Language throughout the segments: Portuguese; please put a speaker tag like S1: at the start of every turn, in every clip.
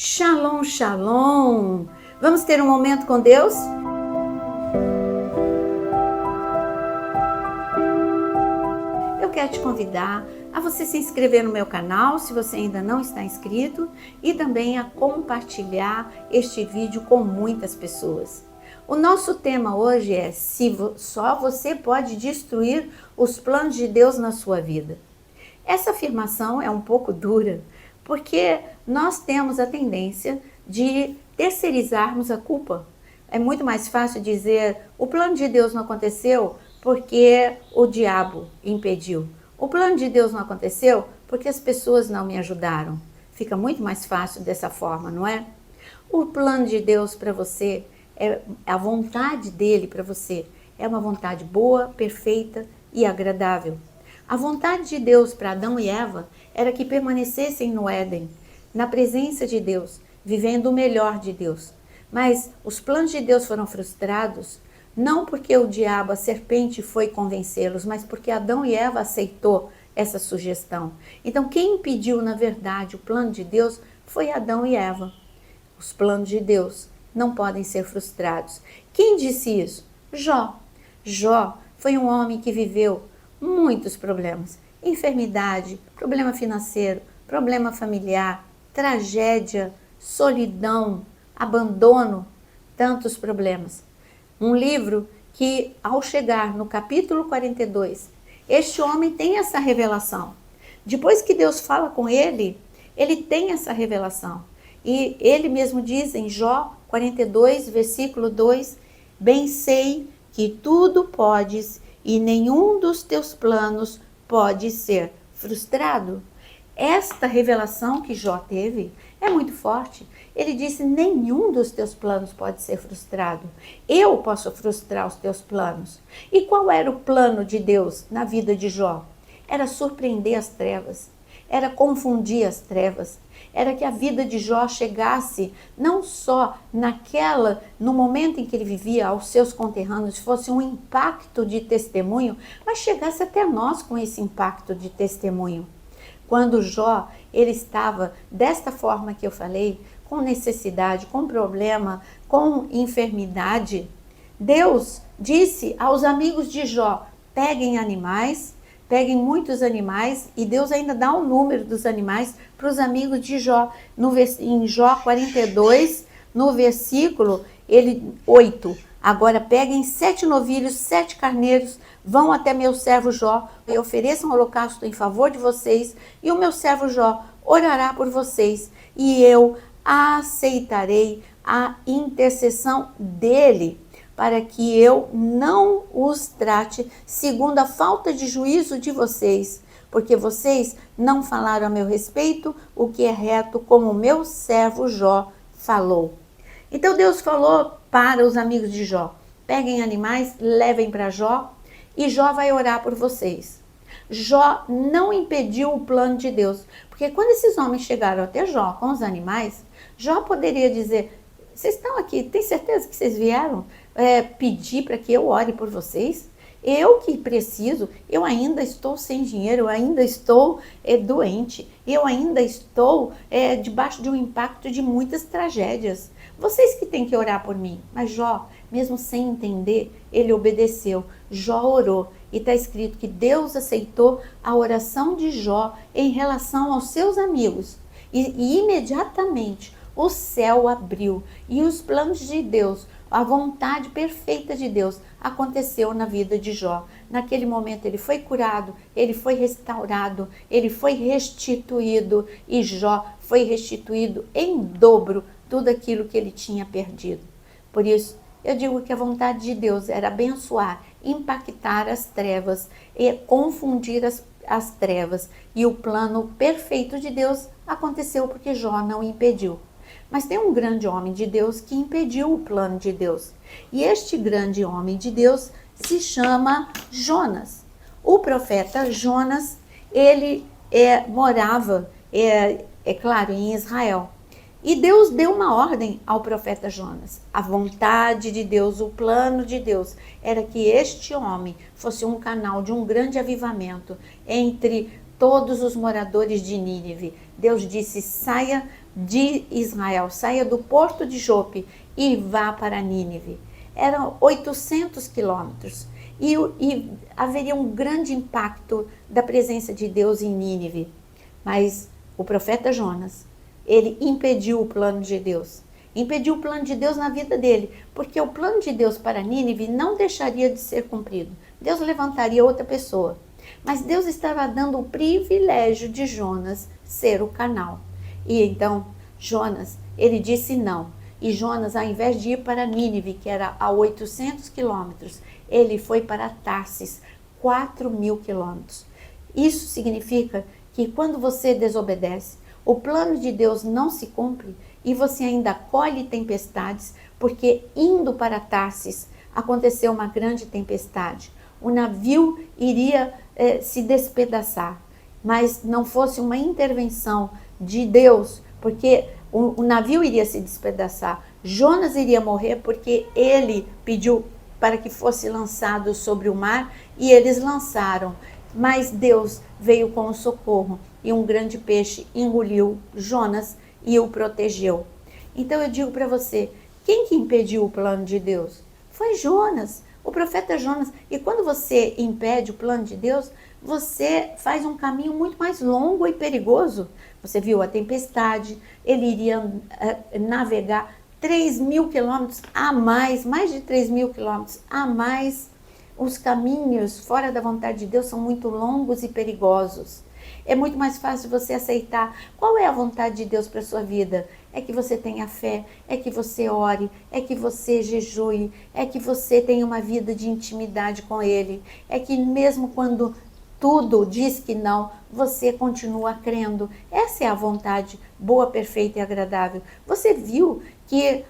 S1: Shalom, shalom! Vamos ter um momento com Deus? Eu quero te convidar a você se inscrever no meu canal, se você ainda não está inscrito, e também a compartilhar este vídeo com muitas pessoas. O nosso tema hoje é: se só você pode destruir os planos de Deus na sua vida. Essa afirmação é um pouco dura, porque nós temos a tendência de terceirizarmos a culpa. É muito mais fácil dizer: o plano de Deus não aconteceu porque o diabo impediu. O plano de Deus não aconteceu porque as pessoas não me ajudaram. Fica muito mais fácil dessa forma, não é? O plano de Deus para você, a vontade dele para você, é uma vontade boa, perfeita e agradável. A vontade de Deus para Adão e Eva era que permanecessem no Éden, na presença de Deus, vivendo o melhor de Deus. Mas os planos de Deus foram frustrados, não porque o diabo, a serpente, foi convencê-los, mas porque Adão e Eva aceitou essa sugestão. Então, quem impediu, na verdade, o plano de Deus foi Adão e Eva. Os planos de Deus não podem ser frustrados. Quem disse isso? Jó. Jó foi um homem que viveu muitos problemas: enfermidade, problema financeiro, problema familiar, tragédia, solidão, abandono, tantos problemas. Um livro que, ao chegar no capítulo 42, este homem tem essa revelação. Depois que Deus fala com ele, ele tem essa revelação. E ele mesmo diz em Jó 42, versículo 2, bem sei que tudo podes e nenhum dos teus planos pode ser frustrado. Esta revelação que Jó teve é muito forte. Ele disse: nenhum dos teus planos pode ser frustrado. Eu posso frustrar os teus planos. E qual era o plano de Deus na vida de Jó? Era surpreender as trevas, era confundir as trevas, era que a vida de Jó chegasse não só no momento em que ele vivia, aos seus conterrâneos, fosse um impacto de testemunho, mas chegasse até nós com esse impacto de testemunho. Quando Jó, ele estava desta forma que eu falei, com necessidade, com problema, com enfermidade, Deus disse aos amigos de Jó: peguem muitos animais, e Deus ainda dá o número dos animais para os amigos de Jó. Em Jó 42, no versículo 8, agora peguem 7 novilhos, 7 carneiros, vão até meu servo Jó e ofereçam holocausto em favor de vocês, e o meu servo Jó orará por vocês, e eu aceitarei a intercessão dele, para que eu não os trate segundo a falta de juízo de vocês, porque vocês não falaram a meu respeito o que é reto, como o meu servo Jó falou. Então Deus falou para os amigos de Jó: peguem animais, levem para Jó, e Jó vai orar por vocês. Jó não impediu o plano de Deus, porque quando esses homens chegaram até Jó com os animais, Jó poderia dizer: vocês estão aqui, tem certeza que vocês vieram pedir para que eu ore por vocês? Eu que preciso, eu ainda estou sem dinheiro, eu ainda estou doente, eu ainda estou debaixo de um impacto de muitas tragédias. Vocês que têm que orar por mim. Mas Jó, mesmo sem entender, ele obedeceu. Jó orou, e está escrito que Deus aceitou a oração de Jó em relação aos seus amigos. E imediatamente o céu abriu, e os planos de Deus, a vontade perfeita de Deus, aconteceu na vida de Jó. Naquele momento ele foi curado, ele foi restaurado, ele foi restituído, e Jó foi restituído em dobro tudo aquilo que ele tinha perdido. Por isso, eu digo que a vontade de Deus era abençoar, impactar as trevas e confundir as trevas. E o plano perfeito de Deus aconteceu porque Jó não impediu. Mas tem um grande homem de Deus que impediu o plano de Deus. E este grande homem de Deus se chama Jonas. O profeta Jonas, ele morava, claro, em Israel. E Deus deu uma ordem ao profeta Jonas. A vontade de Deus, o plano de Deus, era que este homem fosse um canal de um grande avivamento entre todos os moradores de Nínive. Deus disse: saia de Israel, saia do porto de Jope e vá para Nínive. Eram 800 quilômetros e haveria um grande impacto da presença de Deus em Nínive. Mas o profeta Jonas, ele impediu o plano de Deus. Impediu o plano de Deus na vida dele, porque o plano de Deus para Nínive não deixaria de ser cumprido. Deus levantaria outra pessoa. Mas Deus estava dando o privilégio de Jonas ser o canal. E então Jonas, ele disse não. E Jonas, ao invés de ir para Nínive, que era a 800 quilômetros, ele foi para Tarsis, 4.000 quilômetros. Isso significa que quando você desobedece, o plano de Deus não se cumpre e você ainda colhe tempestades, porque indo para Tarsis aconteceu uma grande tempestade. O navio iria se despedaçar, mas não fosse uma intervenção de Deus, porque o navio iria se despedaçar. Jonas iria morrer porque ele pediu para que fosse lançado sobre o mar e eles lançaram. Mas Deus veio com o socorro e um grande peixe engoliu Jonas e o protegeu. Então eu digo para você, quem que impediu o plano de Deus? Foi Jonas, o profeta Jonas. E quando você impede o plano de Deus, você faz um caminho muito mais longo e perigoso. Você viu a tempestade, ele iria navegar 3.000 quilômetros a mais de 3.000 quilômetros a mais. Os caminhos fora da vontade de Deus são muito longos e perigosos. É muito mais fácil você aceitar qual é a vontade de Deus para a sua vida. É que você tenha fé, é que você ore, é que você jejue, é que você tenha uma vida de intimidade com Ele. É que mesmo quando tudo diz que não, você continua crendo. Essa é a vontade boa, perfeita e agradável. Você viu que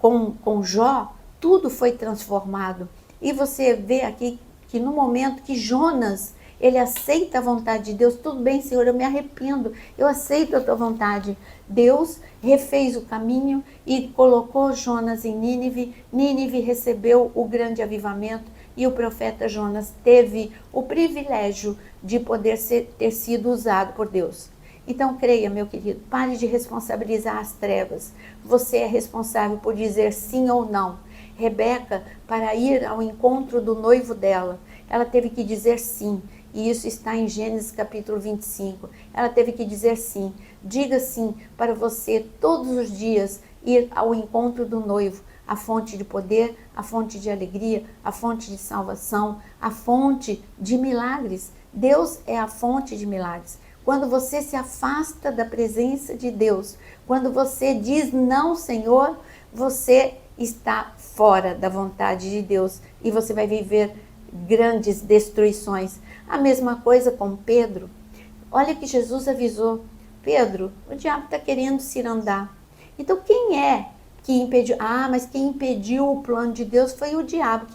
S1: com Jó tudo foi transformado. E você vê aqui que no momento que Jonas, ele aceita a vontade de Deus, tudo bem, Senhor, eu me arrependo, eu aceito a tua vontade. Deus refez o caminho e colocou Jonas em Nínive. Nínive recebeu o grande avivamento e o profeta Jonas teve o privilégio de poder ter sido usado por Deus. Então creia, meu querido, pare de responsabilizar as trevas. Você é responsável por dizer sim ou não. Rebeca, para ir ao encontro do noivo dela, ela teve que dizer sim. E isso está em Gênesis capítulo 25. Ela teve que dizer sim. Diga sim para você todos os dias ir ao encontro do noivo. A fonte de poder, a fonte de alegria, a fonte de salvação, a fonte de milagres. Deus é a fonte de milagres. Quando você se afasta da presença de Deus, quando você diz não, Senhor, você está fora da vontade de Deus e você vai viver grandes destruições. A mesma coisa com Pedro. Olha que Jesus avisou, Pedro, o diabo está querendo cirandar. Então quem é que impediu? Ah, mas quem impediu o plano de Deus foi o diabo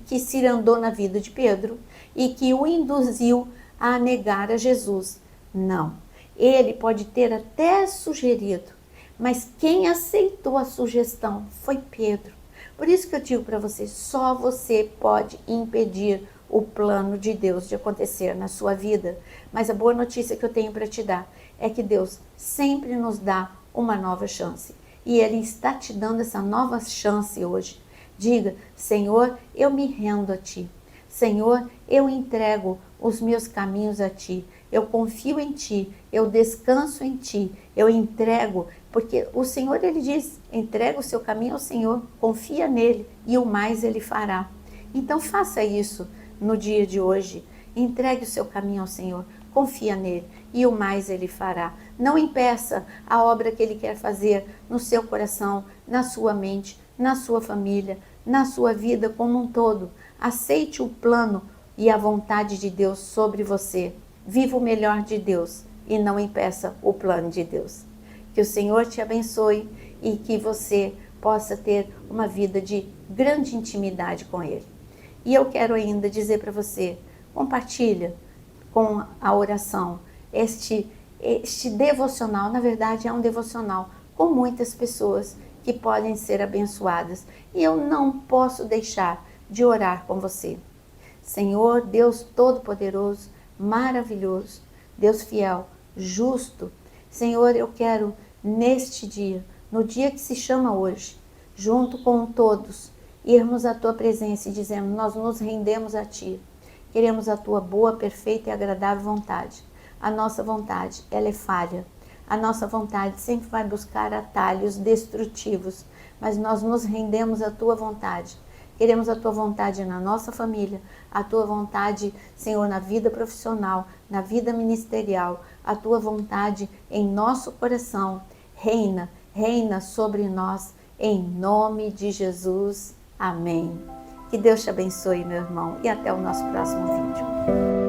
S1: que cirandou na vida de Pedro e que o induziu a negar a Jesus. Não, ele pode ter até sugerido, mas quem aceitou a sugestão foi Pedro. Por isso que eu digo para você, só você pode impedir o plano de Deus de acontecer na sua vida. Mas a boa notícia que eu tenho para te dar é que Deus sempre nos dá uma nova chance. E Ele está te dando essa nova chance hoje. Diga, Senhor, eu me rendo a Ti. Senhor, eu entrego os meus caminhos a Ti. Eu confio em Ti, eu descanso em Ti, eu entrego, porque o Senhor, Ele diz, entrega o seu caminho ao Senhor, confia nele e o mais Ele fará. Então faça isso no dia de hoje, entregue o seu caminho ao Senhor, confia nele e o mais Ele fará. Não impeça a obra que Ele quer fazer no seu coração, na sua mente, na sua família, na sua vida como um todo. Aceite o plano e a vontade de Deus sobre você. Viva o melhor de Deus e não impeça o plano de Deus. Que o Senhor te abençoe e que você possa ter uma vida de grande intimidade com Ele. E eu quero ainda dizer para você, compartilha com a oração este devocional. Na verdade é um devocional com muitas pessoas que podem ser abençoadas. E eu não posso deixar de orar com você. Senhor, Deus Todo-Poderoso, maravilhoso, Deus fiel, justo. Senhor, eu quero neste dia, no dia que se chama hoje, junto com todos, irmos à tua presença e dizemos: nós nos rendemos a ti. Queremos a tua boa, perfeita e agradável vontade. A nossa vontade, ela é falha. A nossa vontade sempre vai buscar atalhos destrutivos, mas nós nos rendemos à tua vontade. Queremos a tua vontade na nossa família, a tua vontade, Senhor, na vida profissional, na vida ministerial, a tua vontade em nosso coração. Reina, reina sobre nós, em nome de Jesus. Amém. Que Deus te abençoe, meu irmão, e até o nosso próximo vídeo.